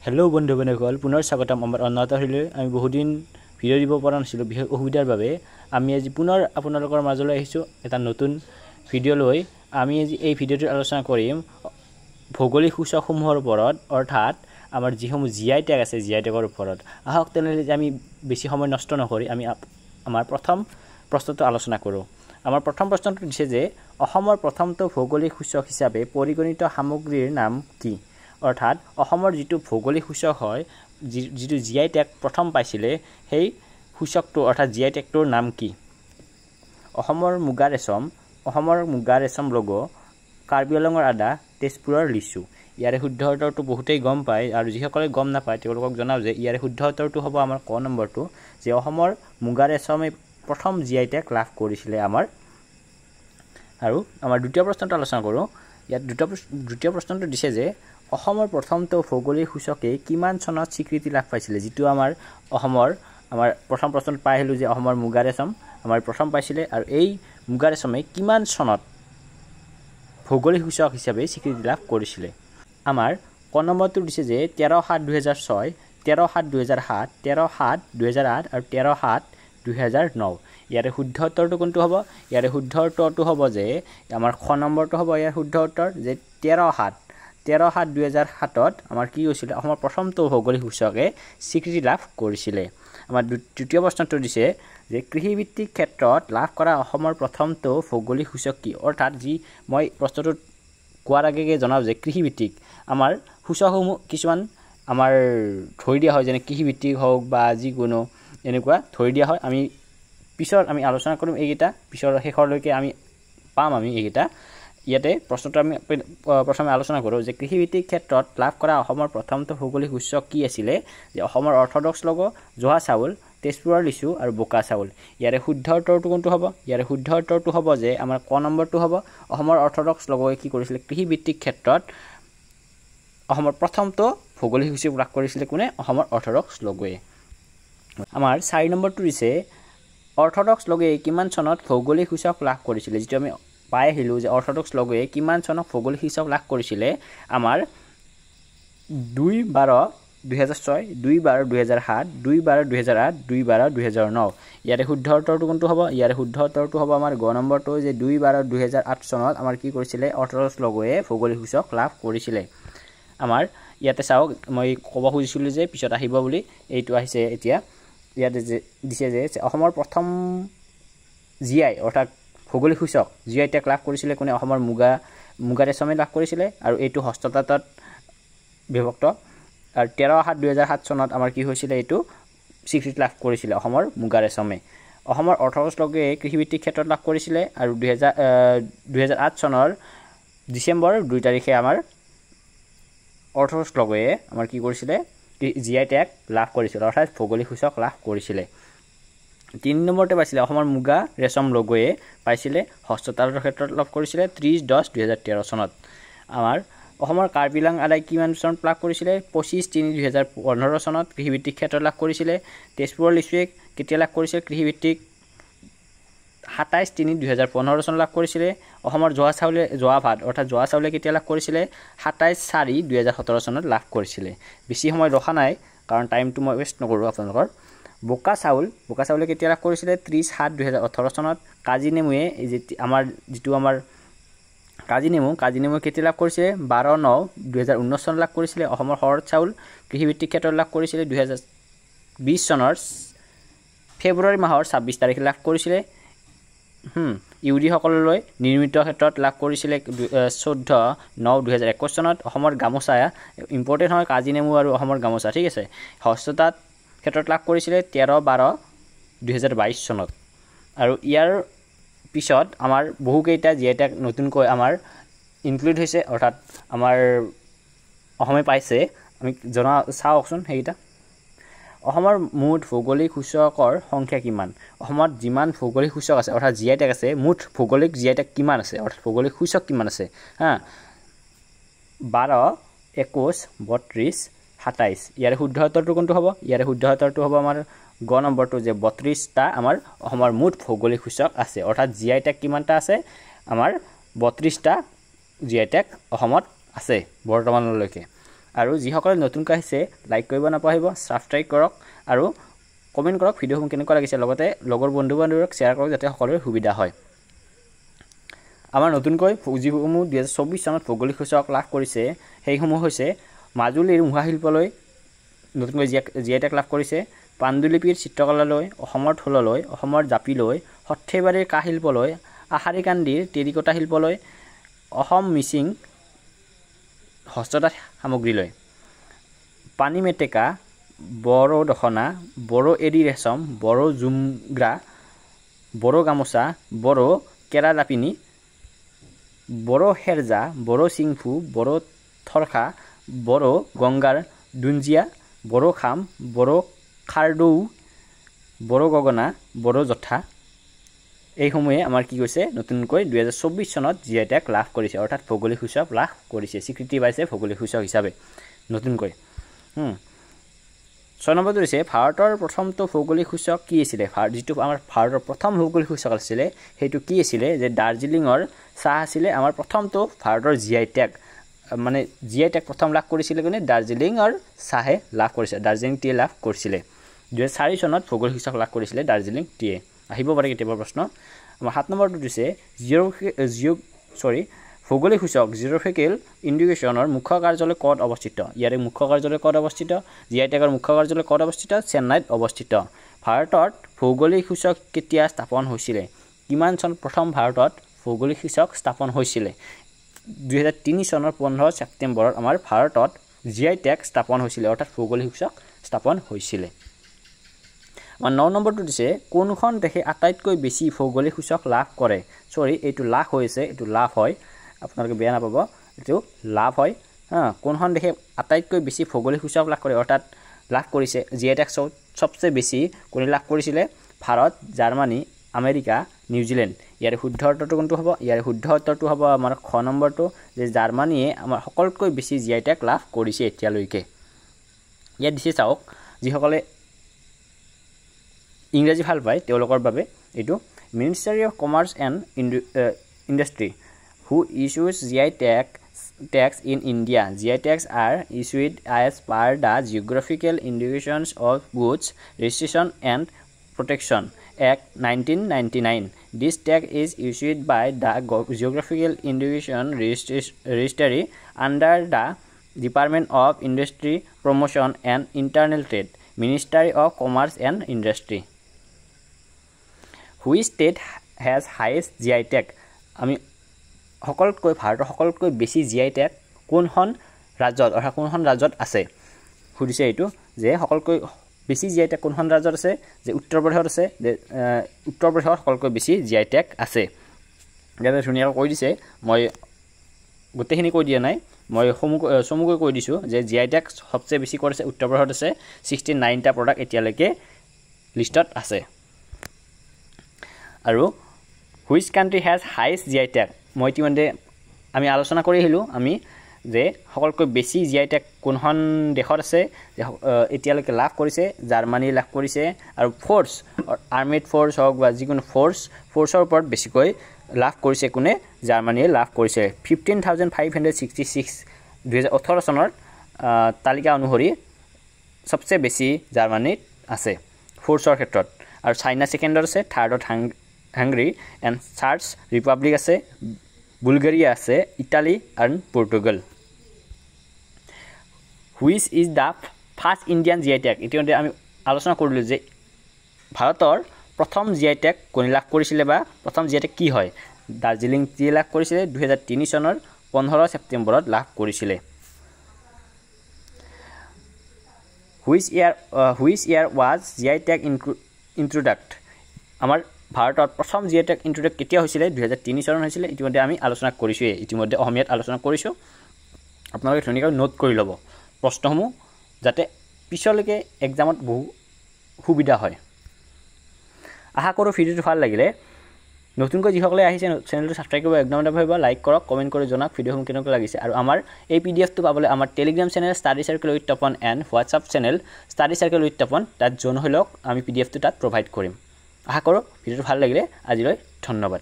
Hello' বন্ধু বান্ধৱীসকল পুনৰ স্বাগতম আমাৰ অন্যতহিলৈ আমি বহুদিন ভিডিঅ' দিব পৰা নাছিলোঁ বিশেষ অসুবিধাৰ বাবে আমি আজি পুনৰ আপোনালোকৰ মাজলৈ আহিছোঁ এটা নতুন ভিডিঅ' লৈ আমি আজি এই ভিডিঅ'টোত আলোচনা কৰিম ভৌগোলিক সূচকসমূহৰ ওপৰত অৰ্থাৎ আমাৰ যিসমূহ জিআই টেগ আছে জিআই টেগৰ ওপৰত আহক তেনেহ'লে আমি বেছি সময় নষ্ট নকৰি আমি আমাৰ প্ৰথম প্ৰশ্নটো আলোচনা কৰোঁ আমাৰ প্ৰথম প্ৰশ্নটো দিছে যে অসমৰ প্ৰথমটো ভৌগোলিক সূচক হিচাপে পৰিগণিত সামগ্ৰীৰ নাম কি অৰ্থাৎ অসমৰ যিটো ভৌগোলিক সূচক হয় যিটো জিআই টেগ প্ৰথম পাইছিলে সেই সূচকটো অৰ্থাৎ জিআই টেগটোৰ নাম কি অসমৰ মুগা ৰেচম লোগো কাৰ্বি আংলঙৰ আদা তেজপুৰৰ লিচু ইয়াৰে শুদ্ধ উত্তৰটো বহুতেই গম পায় আৰু যিসকলে গম নাপায় তেওঁলোকক জনাও যে ইয়াৰে শুদ্ধ উত্তৰটো হ'ব আমাৰ ক নম্বৰটো যে অসমৰ মুগা ৰেচমে প্ৰথম জিআই টেগ লাভ কৰিছিলে আৰু আমাৰ দ্বিতীয় প্ৰশ্নটো আলোচনা কৰোঁ ইয়াত দ্বিতীয় প্ৰশ্নটো দিছে যে অসমৰ প্ৰথমটো ভৌগোলিক সূচকে কিমান চনত স্বীকৃতি লাভ পাইছিলে যিটো আমাৰ প্ৰথম প্ৰশ্নত পাই আহিলোঁ যে অসমৰ মুগা ৰেচম আমাৰ প্ৰথম পাইছিলে আৰু এই মুগা ৰেচমে কিমান চনত ভৌগোলিক সূচক হিচাপে স্বীকৃতি লাভ কৰিছিলে আমাৰ ক নম্বৰটো দিছে যে 13/7/2006 13/7/2007 13/7/2008 আৰু 13/7/2009 ইয়াৰে শুদ্ধ উত্তৰটো কোনটো হ'ব ইয়াৰে শুদ্ধ উত্তৰটো হ'ব যে আমাৰ খ নম্বৰটো হ'ব ইয়াৰ শুদ্ধ উত্তৰ যে 13/7/2007 আমাৰ কি হৈছিলে অসমৰ প্ৰথমটো ভৌগোলিক সূচকে স্বীকৃতি লাভ কৰিছিলে আমাৰ তৃতীয় প্ৰশ্নটো দিছে যে কৃষিভিত্তিক ক্ষেত্ৰত লাভ কৰা অসমৰ প্ৰথমটো ভৌগোলিক সূচক কি অৰ্থাৎ যি মই প্ৰশ্নটোত কোৱাৰ আগেয়ে জনাওঁ যে কৃষিভিত্তিক আমাৰ সূচকসমূহ কিছুমান আমাৰ ধৰি দিয়া হয় যেনে কৃষিভিত্তিক হওক বা যিকোনো এনেকুৱা ধৰি দিয়া হয় আমি পিছত আমি আলোচনা কৰিম এইকেইটা পিছৰ শেষৰলৈকে আমি পাম এইকেইটা ইয়াতে প্ৰশ্নটো আমি প্ৰথমে আলোচনা কৰোঁ যে কৃষিভিত্তিক ক্ষেত্ৰত লাভ কৰা অসমৰ প্ৰথমটো ভৌগোলিক সূচক কি আছিলে যে অসমৰ অৰ্থডক্স লোগো জহা চাউল তেজপুৰৰ লিচু আৰু বোকা চাউল ইয়াৰে শুদ্ধ উত্তৰটো কোনটো হ'ব ইয়াৰে শুদ্ধ উত্তৰটো হ'ব যে আমাৰ ক নম্বৰটো হ'ব অসমৰ অৰ্থডক্স লোগোৱে কি কৰিছিলে কৃষিভিত্তিক ক্ষেত্ৰত অসমৰ প্ৰথমটো ভৌগোলিক সূচক লাভ কৰিছিলে কোনে অসমৰ অৰ্থডক্স লোগোৱে আমাৰ 4 নম্বৰটো দিছে অৰ্থডক্স লোগোৱে কিমান চনত ভৌগোলিক সূচক লাভ কৰিছিলে যিটো আমি পাই আহিলোঁ যে অৰ্থডক্স লোগোৱে কিমান চনত ভৌগোলিক সূচক লাভ কৰিছিলে আমাৰ 2/12/2006 2/12/2007 2/12/2008 2/12/2009 ইয়াৰে শুদ্ধ উত্তৰটো কোনটো হ'ব ইয়াৰে শুদ্ধ উত্তৰটো হ'ব আমাৰ গ নম্বৰটো যে 2/12/2008 চনত আমাৰ কি কৰিছিলে অৰ্থডক্স লোগোৱে ভৌগোলিক সূচক লাভ কৰিছিলে আমাৰ ইয়াতে চাওক মই ক'ব খুজিছিলোঁ যে পিছত আহিব বুলি এইটো আহিছে এতিয়া ইয়াতে যে দিছে যে অসমৰ প্ৰথম জিআই অৰ্থাৎ ভৌগোলিক সূচক জিআই টেগ লাভ কৰিছিলে কোনে অসমৰ মুগা ৰেচমে লাভ কৰিছিলে আৰু এইটো হস্ততাঁতত বিভক্ত আৰু 13/7/2007 চনত আমাৰ কি হৈছিলে এইটো স্বীকৃতি লাভ কৰিছিলে অসমৰ মুগা ৰেচমে অসমৰ অৰ্থডক্স লোগোৱে কৃষিভিত্তিক ক্ষেত্ৰত লাভ কৰিছিলে আৰু 2008 চনৰ ডিচেম্বৰ 2 তাৰিখে আমাৰ অৰ্থডক্স লোগোৱে আমাৰ কি কৰিছিলে জিআই টেগ লাভ কৰিছিল অৰ্থাৎ ভৌগোলিক সূচক লাভ কৰিছিলে 3 নম্বৰতে পাইছিলে অসমৰ মুগা ৰেচম লোগোৱে পাইছিলে হস্ততাঁতৰ ক্ষেত্ৰত লাভ কৰিছিলে 30/10/2013 চনত আমাৰ অসমৰ কাৰ্বি আংলং আদাই কিমান চনত লাভ কৰিছিলে 25/3/2015 চনত কৃষিভিত্তিক ক্ষেত্ৰত লাভ কৰিছিলে তেজপুৰৰ লিচুৱে কেতিয়া লাভ কৰিছিল কৃষিভিত্তিক 27/3/2015 চনত লাভ কৰিছিলে অসমৰ জহা চাউলে কেতিয়া লাভ কৰিছিলে 27/4/2017 চনত লাভ কৰিছিলে বেছি সময় ৰখা নাই কাৰণ টাইমটো মই ৱেষ্ট নকৰোঁ আপোনালোকৰ বোকা চাউলে কেতিয়া লাভ কৰিছিলে 30/7/2018 চনত কাজি নেমুৱে কাজি নেমু কেতিয়া লাভ কৰিছিলে 12/9/2019 চনত লাভ কৰিছিলে অসমৰ শৰৎ চাউল কৃষিভিত্তিক ক্ষেত্ৰত লাভ কৰিছিলে 2020 চনৰ ফেব্ৰুৱাৰী মাহৰ 26 তাৰিখে লাভ কৰিছিলে ইউৰিসকললৈ নিৰ্মিত ক্ষেত্ৰত লাভ কৰিছিলে 14/9/2021 চনত অসমৰ গামোচা ইম্পৰ্টেণ্ট হয় কাজি নেমু আৰু অসমৰ গামোচা ঠিক আছে হস্ততাঁত ক্ষেত্ৰত লাভ কৰিছিলে 13/12/2022 চনত আৰু ইয়াৰ পিছত আমাৰ বহুকেইটা জিআই টেগ নতুনকৈ আমাৰ ইনক্লুড হৈছে অৰ্থাৎ আমাৰ অসমে পাইছে আমি চাওকচোন সেইকেইটা অসমৰ মুঠ ভৌগোলিক সূচকৰ সংখ্যা কিমান অসমত যিমান ভৌগোলিক সূচক আছে অৰ্থাৎ জিআই টেগ আছে মুঠ ভৌগোলিক জিআই টেগ কিমান আছে অৰ্থাৎ ভৌগোলিক সূচক কিমান আছে 12 21 32 27 ইয়াৰে শুদ্ধ উত্তৰটো কোনটো হ'ব ইয়াৰে শুদ্ধ উত্তৰটো হ'ব আমাৰ গ নম্বৰটো যে 32টা আমাৰ অসমৰ মুঠ ভৌগোলিক সূচক আছে অৰ্থাৎ জিআই টেগ কিমানটা আছে আমাৰ 32টা জিআই টেগ অসমত আছে বৰ্তমানলৈকে আৰু যিসকলে নতুনকৈ আহিছে লাইক কৰিব নাপাহৰিব, সাবস্ক্ৰাইব কৰক আৰু কমেণ্ট কৰক ভিডিঅ'সমূহ কেনেকুৱা লাগিছে, লগতে লগৰ বন্ধু-বান্ধৱীক শ্বেয়াৰ কৰক যাতে সকলোৰে সুবিধা হয়। আমাৰ নতুনকৈ যিসমূহ 2024 চনত ভৌগোলিক সূচক লাভ কৰিছে সেইসমূহ হৈছে মাজুলীৰ মুখা শিল্পলৈ নতুনকৈ জিআই টেগ লাভ কৰিছে, পাণ্ডুলিপিৰ চিত্ৰকলালৈ, অসমৰ ঢোললৈ, অসমৰ জাপিলৈ, সৰ্থেবাৰীৰ কাঁহ শিল্পলৈ, আশাৰীকান্দিৰ টেৰিকটা শিল্পলৈ, অসম মিচিং হস্ততাঁত সামগ্ৰীলৈ, পানী মেটেকা, বড়ো দখনা, বড়ো এৰী ৰেচম, বড়ো জুমগ্ৰা, বড়ো গামোচা, বড়ো কেৰালাপিনী, বড়ো হেৰজা, বড়ো চিংফু, বড়ো থৰখা, বড়ো গংগাৰ দুঞ্জিয়া, বড়ো খাম, বড়ো খাৰদৌ, বড়ো গগনা, বড়ো জঠা এইসমূহে আমাৰ কি কৈছে নতুনকৈ 2024 চনত জিআই টেগ লাভ কৰিছে, অৰ্থাৎ ভৌগোলিক সূচক লাভ কৰিছে, স্বীকৃতি পাইছে ভৌগোলিক সূচক হিচাপে নতুনকৈ। 6 নম্বৰটো হৈছে ভাৰতৰ প্ৰথমটো ভৌগোলিক সূচক কি আছিলে, যিটো আমাৰ ভাৰতৰ প্ৰথম ভৌগোলিক সূচক আছিলে সেইটো কি আছিলে, যে দাৰ্জিলিঙৰ চাহ আছিলে আমাৰ প্ৰথমটো ভাৰতৰ জিআই টেগ, মানে জিআই টেগ প্ৰথম লাভ কৰিছিলে কোনে, দাৰ্জিলিঙৰ চাহে লাভ কৰিছে, দাৰ্জিলিং টিয়ে লাভ কৰিছিলে। 2004 চনত ভৌগোলিক সূচক লাভ কৰিছিলে দাৰ্জিলিং টিয়ে। আহিব পাৰে কেতিয়াবা প্ৰশ্ন। আমাৰ 7 নম্বৰটো দিছে ভৌগোলিক সূচক জিঅ'গ্ৰাফিকেল ইণ্ডিকেশ্যনৰ মুখ্য কাৰ্যালয় ক'ত অৱস্থিত, ইয়াৰে মুখ্য কাৰ্যালয় ক'ত অৱস্থিত, জিআই টেগৰ মুখ্য কাৰ্যালয় ক'ত অৱস্থিত, চেন্নাইত অৱস্থিত। ভাৰতত ভৌগোলিক সূচক কেতিয়া স্থাপন হৈছিলে, কিমান চনত প্ৰথম ভাৰতত ভৌগোলিক সূচক স্থাপন হৈছিলে, 2003 চনৰ 15 ছেপ্টেম্বৰত আমাৰ ভাৰতত জিআই টেগ স্থাপন হৈছিলে, অৰ্থাৎ ভৌগোলিক সূচক স্থাপন হৈছিলে। আমাৰ 9 নম্বৰটো দিছে কোনখন দেশে আটাইতকৈ বেছি ভৌগোলিক সূচক লাভ কৰে, এইটো লাভ হৈছে, এইটো লাভ হয়, আপোনালোকে বেয়া নাপাব, এইটো লাভ হয়। কোনখন দেশে আটাইতকৈ বেছি ভৌগোলিক সূচক লাভ কৰে, অৰ্থাৎ লাভ কৰিছে জিআই টেগ সবচে বেছি কোনে লাভ কৰিছিলে, ভাৰত, জাৰ্মানী, আমেৰিকা, নিউজিলেণ্ড। ইয়াৰে শুদ্ধ উত্তৰটো কোনটো হ'ব, ইয়াৰে শুদ্ধ উত্তৰটো হ'ব আমাৰ খ নম্বৰটো, যে জাৰ্মানীয়ে আমাৰ সকলোতকৈ বেছি জিআই টেগ লাভ কৰিছে এতিয়ালৈকে। ইয়াত দিছে চাওক, যিসকলে ইংৰাজী ভাল পায় তেওঁলোকৰ বাবে এইটো, ministry of commerce and industry who issues GI tags in India. GI tags are issued as per the Geographical Indications of Goods Registration and Protection Act 1999. This tag is issued by the Geographical Indication Registry under the Department of Industry, Promotion and Internal Trade, Ministry of Commerce and Industry. Which state has highest GI tag? আমি সকলোতকৈ ভাৰতৰ সকলোতকৈ বেছি GI tag কোনখন ৰাজ্যত, অৰ্থাৎ কোনখন ৰাজ্যত আছে সুধিছে, এইটো যে সকলোতকৈ বেছি জিআই টেগ কোনখন ৰাজ্যত আছে, যে উত্তৰ প্ৰদেশত আছে, যে উত্তৰ প্ৰদেশত সকলোতকৈ বেছি জিআই টেগ আছে। ইয়াতে ধুনীয়াকৈ কৈ দিছে, মই গোটেইখিনি কৈ দিয়া নাই, মই চমুকৈ কৈ দিছোঁ যে জিআই টেগ সবচে বেছি কৰিছে উত্তৰ প্ৰদেশত আছে, 69টা প্ৰডাক্ট এতিয়ালৈকে লিষ্টত আছে। আৰু which country has highest GI tag, মই ইতিমধ্যে আমি আলোচনা কৰি আহিলোঁ আমি যে সকলোতকৈ বেছি জিআই টেগ কোনখন দেশত আছে, যে এতিয়ালৈকে লাভ কৰিছে, জাৰ্মানীয়ে লাভ কৰিছে। আৰু ফ'ৰ্চ, আৰ্মিড ফ'ৰ্চ হওক বা যিকোনো ফ'ৰ্চৰ ওপৰত বেছিকৈ লাভ কৰিছে কোনে, জাৰ্মানীয়ে লাভ কৰিছে। 15,566 2018 চনৰ তালিকা অনুসৰি সবচে বেছি জাৰ্মানীত আছে ফ'ৰ্চৰ ক্ষেত্ৰত, আৰু চাইনা ছেকেণ্ডত আছে, থাৰ্ডত হাংগৰী এণ্ড চাৰ্চ ৰিপাব্লিক আছে, বুলগেৰিয়া আছে, Italy and Portugal. Which is the first Indian GI tag, ইতিমধ্যে আমি আলোচনা কৰিলোঁ যে ভাৰতৰ প্ৰথম জিআই টেগ কোনে লাভ কৰিছিলে বা প্ৰথম জিআই টেগ কি হয়, দাৰ্জিলিং টিয়ে লাভ কৰিছিলে, 2003 চনৰ 15 ছেপ্টেম্বৰত লাভ কৰিছিলে। Which year was GI tag introduced, আমাৰ ভাৰতত প্ৰথম জিআই টেগ ইন্ট্ৰডাক্ট কেতিয়া হৈছিলে, 2003 চনত হৈছিলে, ইতিমধ্যে আমি আলোচনা কৰিছোঁৱেই, ইতিমধ্যে অসমীয়াত আলোচনা কৰিছোঁ। আপোনালোকে ধুনীয়াকৈ নোট কৰি ল'ব প্ৰশ্নসমূহ, যাতে পিছলৈকে এক্সামত বহু সুবিধা হয়। আশা কৰোঁ ভিডিঅ'টো ভাল লাগিলে। নতুনকৈ যিসকলে আহিছে চেনেলটো ছাবস্ক্ৰাইব কৰিব একদম নাপাহৰিব, লাইক কৰক, কমেণ্ট কৰি জনাওক ভিডিঅ'সমূহ কেনেকুৱা লাগিছে। আৰু আমাৰ এই PDF টো পাবলৈ আমাৰ Telegram channel study circle with Tapan and WhatsApp channel study circle with Tapan, তাত জইন হৈ লওক, আমি PDF টো তাত প্ৰভাইড কৰিম। আশা কৰোঁ ভিডিঅ'টো ভাল লাগিলে। আজিলৈ ধন্যবাদ।